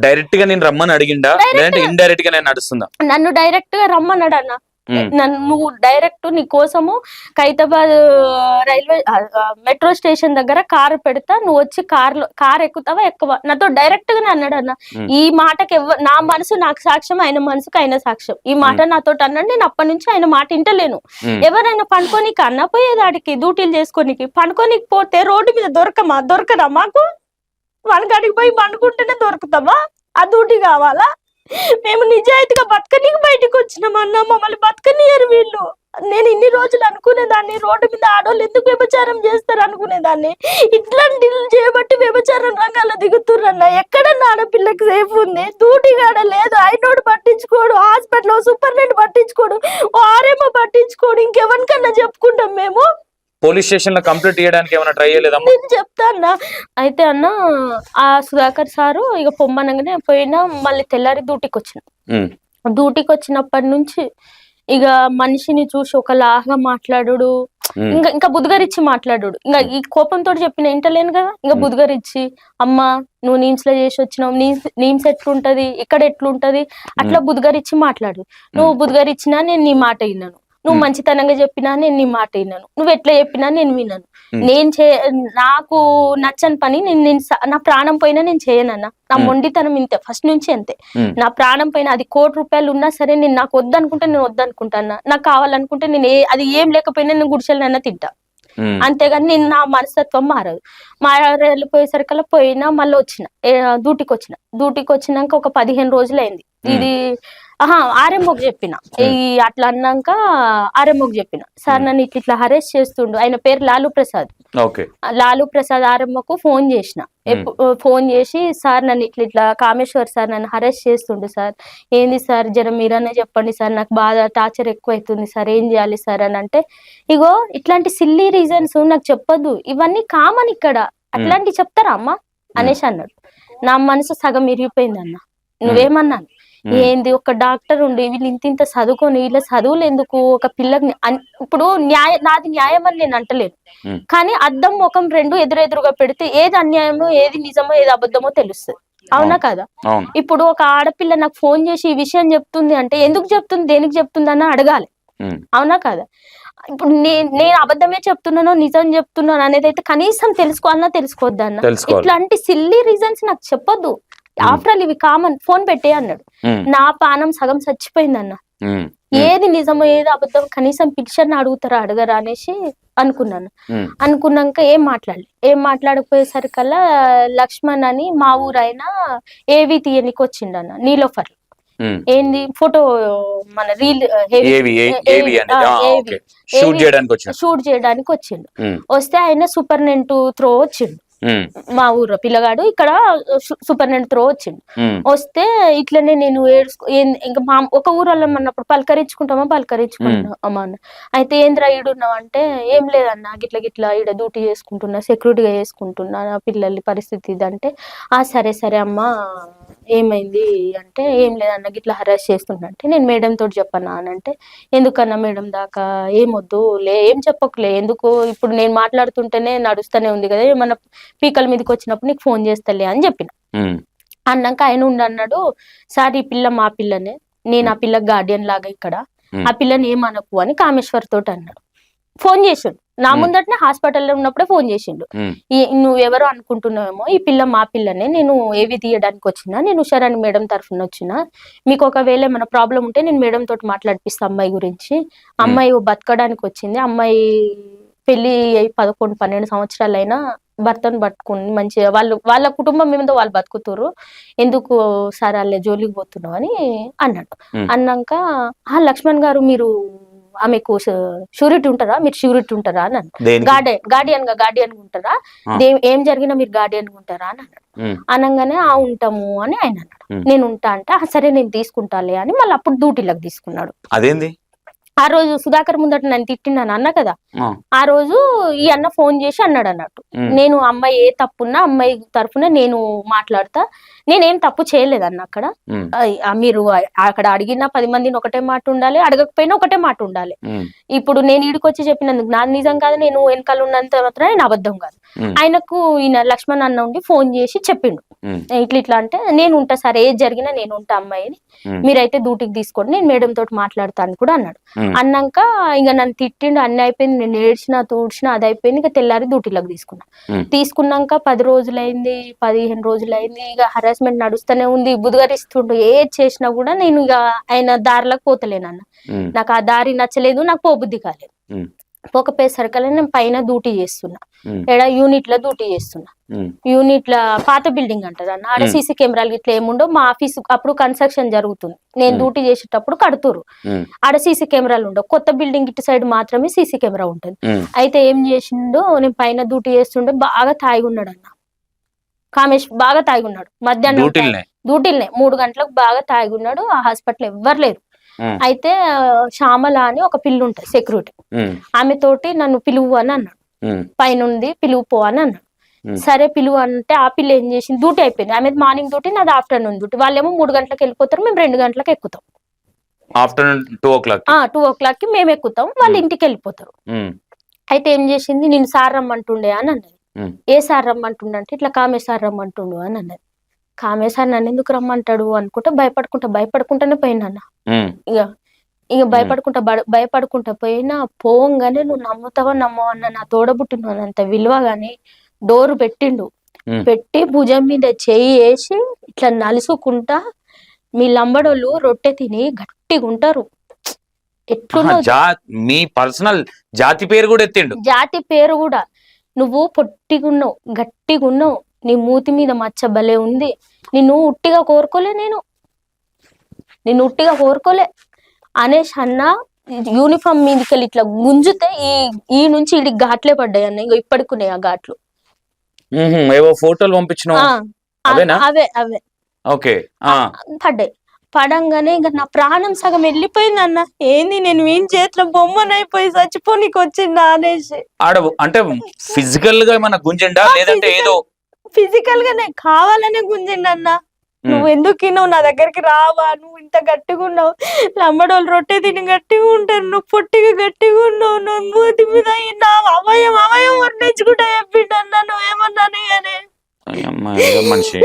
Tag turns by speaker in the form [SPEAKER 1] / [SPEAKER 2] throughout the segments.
[SPEAKER 1] Direct గా నేను రమ్మని అడిగిండా లేదంటే ఇండైరెక్ట్ గా నేను నడుస్తుందా?
[SPEAKER 2] నన్ను డైరెక్ట్ గా రమ్మన్నాడు అన్న. నువ్వు డైరెక్ట్ నీ కోసము ఖైరతాబాద్ రైల్వే మెట్రో స్టేషన్ దగ్గర కారు పెడతా, నువ్వు వచ్చి కార్ ఎక్కుతావా ఎక్కవా, నాతో డైరెక్ట్ గానే అన్నాడు అన్న. ఈ మాటకి నా మనసు నాకు సాక్ష్యం, ఆయన మనసుకు ఆయన సాక్ష్యం. ఈ మాట నాతో అన్నాడు. నేను అప్పటి నుంచి ఆయన మాట ఇంటలేను. ఎవరైనా పండుకోనికి అన్న పోయేదాడికి డ్యూటీలు చేసుకోనికి, పండుకోనికి పోతే రోడ్డు మీద దొరకరా మాకు? వాళ్ళ కాడికి పోయి పండుకుంటేనే దొరుకుతామా? ఆ డ్యూటీ కావాలా? మేము నిజాయితీగా బతకనీకి బయటకు వచ్చినామన్నా, మమ్మల్ని బతకనియరు వీళ్ళు. నేను ఇన్ని రోజులు అనుకునేదాన్ని, రోడ్డు మీద ఆడవాళ్ళు ఎందుకు వ్యభిచారం చేస్తారు అనుకునేదాన్ని. ఇట్లాంటి చేయబట్టి వ్యభిచారం రంగాల్లో దిగుతుర్రన్న. ఎక్కడన్నా ఆడపిల్లకి సేఫ్ ఉంది? డ్యూటీ కాడ లేదు, ఆయనోడు పట్టించుకోడు, హాస్పిటల్ సూపరింటెండెంట్ పట్టించుకోడు, ఆర్ఎంఓ పట్టించుకోడు, ఇంకెవరికన్నా చెప్పుకుంటాం మేము.
[SPEAKER 1] పోలీస్ స్టేషన్ లో కంప్లీట్ చేయడానికి ఏమైనా ట్రై చేయలేదమ్మా?
[SPEAKER 2] నేను చెప్తా అన్న. అయితే అన్న ఆ సుధాకర్ సారు ఇక పొమ్మనగానే పోయినా, మళ్ళీ తెల్లారి డ్యూటీకి వచ్చిన. డ్యూటీకి వచ్చినప్పటి నుంచి ఇక మనిషిని చూసి ఒకలాగా మాట్లాడు, ఇంకా బుద్ధిగారిచ్చి మాట్లాడు. ఇంకా ఈ కోపంతో చెప్పిన ఇంటలేను కదా, ఇంకా బుద్ధిగారిచ్చి, అమ్మ నువ్వు నీమ్స్ లో చేసి వచ్చినావు, నీమ్స్ ఎట్లుంటది, ఇక్కడ ఎట్లుంటది, అట్లా బుద్ధిగారిచ్చి మాట్లాడు. నువ్వు బుద్ధిగారిచ్చినా నేను నీ మాట విన్నాను, నువ్వు మంచితనంగా చెప్పినా నేను నీ మాట విన్నాను, నువ్వు ఎట్లా చెప్పినా నేను విన్నాను. నాకు నచ్చని పని నా ప్రాణం పోయినా నేను చేయనన్నా. నా మొండితనం ఇంతే, ఫస్ట్ నుంచి అంతే. నా ప్రాణం పైన అది ₹1,00,00,000 ఉన్నా సరే, నేను నాకు వద్దనుకుంటే నేను వద్దనుకుంటాను. నాకు కావాలనుకుంటే నేను అది ఏం లేకపోయినా నేను గుడిసెలనైనా తింటా. అంతేగాని నేను నా మనస్తత్వం వెళ్ళిపోయేసరికల్లా పోయినా, మళ్ళీ వచ్చిన డ్యూటీకి వచ్చినాక ఒక 15 రోజులు అయింది. ఇది ఆర్ఎంఓకి చెప్పిన, ఈ అట్లా అన్నాక ఆర్ఎంఓకి చెప్పిన, సార్ నన్ను ఇట్లా హరెస్ట్ చేస్తుండు. ఆయన పేరు లాలూ ప్రసాద్. ఆర్ఎంఓకు ఫోన్ చేసిన, ఫోన్ చేసి, సార్ నన్ను ఇట్లా కామేశ్వర్ సార్ నన్ను హరెస్ట్ చేస్తుండు సార్, ఏంది సార్ జర మీరన్నా చెప్పండి సార్, నాకు బాధ టార్చర్ ఎక్కువ అవుతుంది సార్, ఏం చేయాలి సార్ అని అంటే, ఇగో ఇట్లాంటి సిల్లీ రీజన్స్ నాకు చెప్పొద్దు, ఇవన్నీ కామన్ ఇక్కడ, అట్లాంటి చెప్తారా అమ్మ అనేసి అన్నాడు. నా మనసు సగం ఇరిగిపోయింది అన్న. నువ్వేమన్నాను, ఏంది ఒక డాక్టర్ ఉండి వీళ్ళు ఇంత చదువుకొని వీళ్ళ చదువులు ఎందుకు, ఒక పిల్లకి ఇప్పుడు నాది న్యాయం అని నేను అంటలేను, కానీ అద్దం ముఖం రెండు ఎదురెదురుగా పెడితే ఏది అన్యాయమో, ఏది నిజమో, ఏది అబద్ధమో తెలుస్తుంది. అవునా కదా? ఇప్పుడు ఒక ఆడపిల్ల నాకు ఫోన్ చేసి ఈ విషయం చెప్తుంది అంటే, ఎందుకు చెప్తుంది, దేనికి చెప్తుంది అని అడగాలి. అవునా కదా? ఇప్పుడు నేను అబద్ధమే చెప్తున్నానో నిజం చెప్తున్నాను అనేది అయితే కనీసం తెలుసుకోవాలన్నా తెలుసుకోవద్దన్న. ఇట్లాంటి సిల్లీ రీజన్స్ నాకు చెప్పొద్దు. ఆఫ్టర్ ఆల్ ఇవి కామన్, ఫోన్ పెట్టే అన్నాడు. నా పానం సగం చచ్చిపోయిందన్న. ఏది నిజమో ఏది అబద్ధం కనీసం పిక్చర్ని అడగరా అనేసి అనుకున్నాను. అనుకున్నాక ఏం మాట్లాడకపోయేసరికల్లా లక్ష్మణ్ అని మా ఊరైనా ఏవి తీయనికి వచ్చిండన్న, నీలోఫర్. ఏంది ఫోటో మన రీల్ షూట్ చేయడానికి వచ్చిండు. వస్తే ఆయన సూపరింటెండెంట్ త్రో వచ్చిండు. మా ఊరు పిల్లగాడు ఇక్కడ సూపరింటెండెంట్ త్రో వచ్చిండు. వస్తే ఇట్లనే నేను ఇంకా ఒక ఊరల్లో అన్నప్పుడు పలకరించుకుంటామా అన్న. అయితే ఏంద్రా ఈడున్నావు అంటే, ఏం లేదన్నా గిట్లా ఈడ డ్యూటీ చేసుకుంటున్నా, సెక్యూరిటీగా చేసుకుంటున్నా, నా పిల్లల పరిస్థితి ఇదంటే, సరే అమ్మా ఏమైంది అంటే, ఏం లేదన్నా గిట్లా హరాస్ చేస్తున్నా అంటే, నేను మేడం తోటి చెప్పన్నా అని అంటే, ఎందుకన్నా మేడం దాకా ఏమొద్దు ఏం చెప్పకులే, ఎందుకు ఇప్పుడు నేను మాట్లాడుతుంటేనే నడుస్తూనే ఉంది కదా, ఏమన్నా పీకల మీదకి వచ్చినప్పుడు నీకు ఫోన్ చేస్తలే అని చెప్పిన. అన్నాక ఆయన అన్నాడు, సార్ ఈ పిల్ల మా పిల్లనే, నేను ఆ పిల్ల గార్డియన్ లాగా ఇక్కడ, ఆ పిల్లని ఏమనకు అని కామేశ్వర్ తోటి అన్నాడు. ఫోన్ చేసిండు నా ముందటనే, హాస్పిటల్లో ఉన్నప్పుడే ఫోన్ చేసిండు. నువ్వెవరో అనుకుంటున్నావేమో, ఈ పిల్ల మా పిల్లనే, నేను ఏవి తీయడానికి వచ్చినా, నేను ఉషారాణి మేడం తరఫున వచ్చినా, మీకు ఒకవేళ ఏమైనా ప్రాబ్లం ఉంటే నేను మేడం తోటి మాట్లాడిపిస్తా అమ్మాయి గురించి. అమ్మాయి బతకడానికి వచ్చింది, అమ్మాయి పెళ్లి 11-12 సంవత్సరాలైనా భర్తను పట్టుకుని మంచిగా వాళ్ళ కుటుంబం మీద వాళ్ళు బతుకుతారు, ఎందుకు సార్ వాళ్ళ జోలికి పోతున్నావు అని అన్నాడు. అన్నాక, లక్ష్మణ్ గారు మీరు ఆమెకు షూరిటీ ఉంటారా, మీరు షూరిటీ ఉంటారా అని అన్నాడు. గార్డియన్ ఉంటారా, ఏం జరిగినా మీరు గార్డియన్ ఉంటారా అని అన్నాడు. అనగానే ఉంటాము అని ఆయన అన్నాడు. నేను ఉంటా అంటే, సరే నేను తీసుకుంటాలే అని మళ్ళీ అప్పుడు డ్యూటీలకు తీసుకున్నాడు.
[SPEAKER 1] అదేంది
[SPEAKER 2] ఆ రోజు సుధాకర్ ముందట నన్ను తిట్టిండని అన్న కదా,
[SPEAKER 1] ఆ,
[SPEAKER 2] ఆ రోజు ఈ అన్న ఫోన్ చేసి అన్నాడు అన్నట్టు,
[SPEAKER 1] ఉమ్,
[SPEAKER 2] నేను అమ్మాయి ఏ తప్పున్నా అమ్మాయి తరఫున నేను మాట్లాడతా, నేనేం తప్పు చేయలేదన్న అక్కడ.
[SPEAKER 1] ఉమ్,
[SPEAKER 2] మీరు అక్కడ అడిగిన 10 మందిని ఒకటే మాట ఉండాలి, అడగకపోయినా ఒకటే మాట ఉండాలి.
[SPEAKER 1] ఉమ్,
[SPEAKER 2] ఇప్పుడు నేను ఈడికొచ్చి చెప్పినందుకు నాది నిజం కాదు, నేను వెనకాల ఉన్నంత మాత్రం నేను అబద్ధం కాదు.
[SPEAKER 1] ఉమ్,
[SPEAKER 2] ఆయనకు ఈయన లక్ష్మణ్ అన్న ఉండి ఫోన్ చేసి చెప్పిండు,
[SPEAKER 1] ఉమ్,
[SPEAKER 2] ఇట్లా ఇట్లా అంటే నేను ఉంటా సార్, ఏది జరిగినా నేను ఉంటా అమ్మాయిని,
[SPEAKER 1] ఉమ్,
[SPEAKER 2] మీరైతే డ్యూటీకి తీసుకోండి, నేను మేడం తోటి మాట్లాడతాను కూడా అన్నాడు.
[SPEAKER 1] ఉమ్,
[SPEAKER 2] అన్నాక ఇక నన్ను తిట్టిండు, అన్ని అయిపోయింది, నేను ఏడ్చినా తూడ్చినా అది అయిపోయింది. ఇక తెల్లారి డ్యూటీలోకి తీసుకున్నా.
[SPEAKER 1] ఉమ్,
[SPEAKER 2] తీసుకున్నాక 10 రోజులైంది, 15 రోజులైంది, ఇక హరాస్మెంట్ నడుస్తూనే ఉంది, బుధగరిస్తుండు, ఏది చేసినా కూడా నేను ఇక ఆయన దారిలోకి పోతలేనన్న.
[SPEAKER 1] ఉమ్,
[SPEAKER 2] నాకు ఆ దారి నచ్చలేదు, నాకు పోబుద్ధి కాలేదు.
[SPEAKER 1] ఉమ్,
[SPEAKER 2] పోకపోయేసరికల్లా నేను పైన డ్యూటీ చేస్తున్నా,
[SPEAKER 1] ఉమ్,
[SPEAKER 2] యూనిట్ లో డ్యూటీ చేస్తున్నా.
[SPEAKER 1] ఉమ్,
[SPEAKER 2] యూనిట్ ల పాత బిల్డింగ్ అంటారు అన్న, ఆడ సీసీ కెమెరాలు ఇట్లా ఏముండో, మా ఆఫీస్ అప్పుడు కన్స్ట్రక్షన్ జరుగుతుంది, నేను డ్యూటీ చేసేటప్పుడు కడుతురు,
[SPEAKER 1] ఉమ్,
[SPEAKER 2] ఆడ సీసీ కెమెరాలు ఉండవు, కొత్త బిల్డింగ్ ఇటు సైడ్ మాత్రమే సీసీ కెమెరా ఉంటుంది.
[SPEAKER 1] ఉమ్,
[SPEAKER 2] అయితే ఏం చేసిండో, నేను పైన డ్యూటీ చేస్తుండే బాగా తాగి ఉన్నాడు అన్న, కామేష్ బాగా తాగి ఉన్నాడు, మధ్యాహ్నం
[SPEAKER 1] డ్యూటీలనే.
[SPEAKER 2] డ్యూటీలనే 3 గంటలకు బాగా తాగి ఉన్నాడు. ఆ హాస్పిటల్ ఎవ్వరు లేరు.
[SPEAKER 1] ఉమ్,
[SPEAKER 2] అయితే శ్యామల అని ఒక పిల్ల ఉంటుంది సెక్యూరిటీ,
[SPEAKER 1] ఉమ్,
[SPEAKER 2] ఆమె తోటి నన్ను పిలువు అని అన్నాడు,
[SPEAKER 1] ఉమ్,
[SPEAKER 2] పైనుండి పిలువు పో అని అన్నాడు.
[SPEAKER 1] ఉమ్,
[SPEAKER 2] సరే పిలువు అంటే ఆ పిల్ల ఏం చేసింది, డ్యూటీ అయిపోయింది, ఆమె మార్నింగ్ డ్యూటీ, నాది ఆఫ్టర్నూన్ డ్యూటీ. వాళ్ళేమో 3 గంటలకు వెళ్ళిపోతారు, మేము 2 గంటలకు ఎక్కుతాం.
[SPEAKER 1] Afternoon 2 o'clock.
[SPEAKER 2] 2 o'clock కి మేము ఎక్కుతాం, వాళ్ళు ఇంటికి వెళ్ళిపోతారు.
[SPEAKER 1] ఉమ్,
[SPEAKER 2] అయితే ఏం చేసింది, నేను సార్ రమ్మంటుండే అని అన్నది.
[SPEAKER 1] ఉమ్,
[SPEAKER 2] ఏ సార్ రమ్మంటుండే అంటే, ఇట్లా కామే సార్ రమ్మంటుండు అని అన్నది. కామే సార్ నన్ను ఎందుకు రమ్మంటాడు అనుకుంటే భయపడుకుంటానే పోయినా.
[SPEAKER 1] ఉమ్,
[SPEAKER 2] ఇక ఇక భయపడుకుంటా పోయినా, పోంగానే నువ్వు నమ్ముతావా నమ్మవా అన్న, నా తోడబుట్టినంత విలువ గాని డోరు పెట్టిండు,
[SPEAKER 1] ఉమ్.
[SPEAKER 2] పెట్టి భుజం మీద చెయ్యి వేసి ఇట్లా నలుసుకుంటా, మీ లంబడోళ్ళు రొట్టె తిని గట్టిగా ఉంటారు, ఎట్లున్నావు
[SPEAKER 1] మీ పర్సనల్ జాతి పేరు కూడా ఎత్తిండు.
[SPEAKER 2] జాతి పేరు కూడా, నువ్వు పొట్టిగున్నావు, గట్టిగున్నావు, నీ మూతి మీద మచ్చ భలే ఉంది, నిన్ను ఉట్టిగా కోరుకోలే, నిన్ను ఉట్టిగా కోరుకోలే అనేసి అన్న. యూనిఫామ్ మీదకి వెళ్ళి ఇట్లా గుంజుతే ఈ నుంచి ఇడికి ఘాట్లే పడ్డాయి అన్న, ఇంకా ఇప్పటికున్నాయి ఆ ఘాట్లు.
[SPEAKER 1] ఏవో ఫోటోలు పంపించిన అవేనా?
[SPEAKER 2] అవే అవే
[SPEAKER 1] ఓకే.
[SPEAKER 2] పడ్డాయి. పడంగానే ఇంకా నా ప్రాణం సగం వెళ్ళిపోయింది అన్న, ఏంది నేను ఏం చేతిలో బొమ్మనైపోయి చచ్చిపోనీకి వచ్చిందా అనేసి.
[SPEAKER 1] ఆడ అంటే ఫిజికల్ గా ఏమన్నా గుంజండా లేదంటే ఏదో
[SPEAKER 2] ఫిజికల్ గానే కావాలనే గుంజిండి అన్న. నువ్వు ఎందుకు నువ్వు నా దగ్గరికి రావా, నువ్వు ఇంత గట్టిగా ఉన్నావు, లంబడోళ్ళు రొట్టె తిని గట్టిగా ఉంటారు, నువ్వు పొట్టిగా గట్టిగా ఉన్నావు, నా మూతి మీద నా అవయం వర్ణించుకుంటా చెప్పిండు అన్న, నువ్వేమన్నాను కానీ
[SPEAKER 1] మనిషి.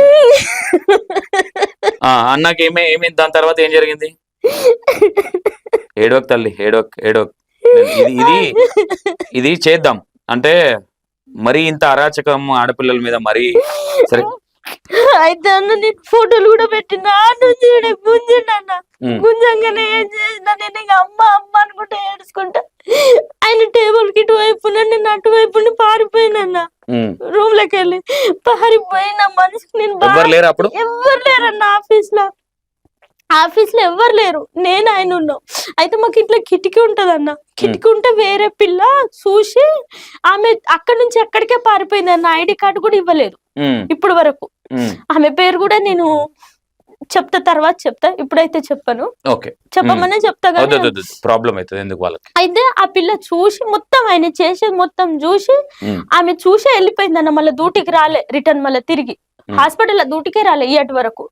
[SPEAKER 1] అన్నకి ఏమైంది, దాని తర్వాత ఏం జరిగింది? ఏడోక్ తల్లి, ఏడోక్. ఇది చేద్దాం అంటే మరీ ఇంత అరాచకం ఆడపిల్లల మీద మరీ సరే.
[SPEAKER 2] అయితే అన్న నేను ఫోటోలు కూడా పెట్టినా, గుంజండి అన్న, గుంజంగానే ఏం చేసిన, నేను ఇక అమ్మ అనుకుంటా ఏడుచుకుంటా, ఆయన టేబుల్ కి ఇటువైపు నేను అటువైపు పారిపోయినన్న, రూమ్ లోకి వెళ్ళి పారిపోయిన మనిషికి నేను
[SPEAKER 1] ఎవరు లేరు అప్పుడు?
[SPEAKER 2] ఎవరు లేరన్న ఆఫీస్ లో ఎవ్వరు లేరు, నేను ఆయన ఉన్నాం. అయితే మాకు ఇట్లా కిటికీ ఉంటది అన్న, కిటికీ ఉంటే వేరే పిల్ల చూసి ఆమె అక్కడి నుంచి ఎక్కడికే పారిపోయింది అన్న, ఐడి కార్డు కూడా ఇవ్వలేదు ఇప్పుడు వరకు. ఆమె పేరు కూడా నేను తర్వాత చెప్తా, ఇప్పుడైతే చెప్పను, చెప్పమనే చెప్తా కానీ
[SPEAKER 1] ప్రాబ్లం అవుతుంది ఎందుకు వాళ్ళకి.
[SPEAKER 2] అయితే ఆ పిల్ల చూసి మొత్తం ఆయన చేసేది మొత్తం చూసి ఆమె చూసి వెళ్ళిపోయింది అన్న, మళ్ళీ డ్యూటీకి రాలే, రిటర్న్ మళ్ళీ తిరిగి హాస్పిటల్ డ్యూటీకే రాలే ఇయ్యటి వరకు.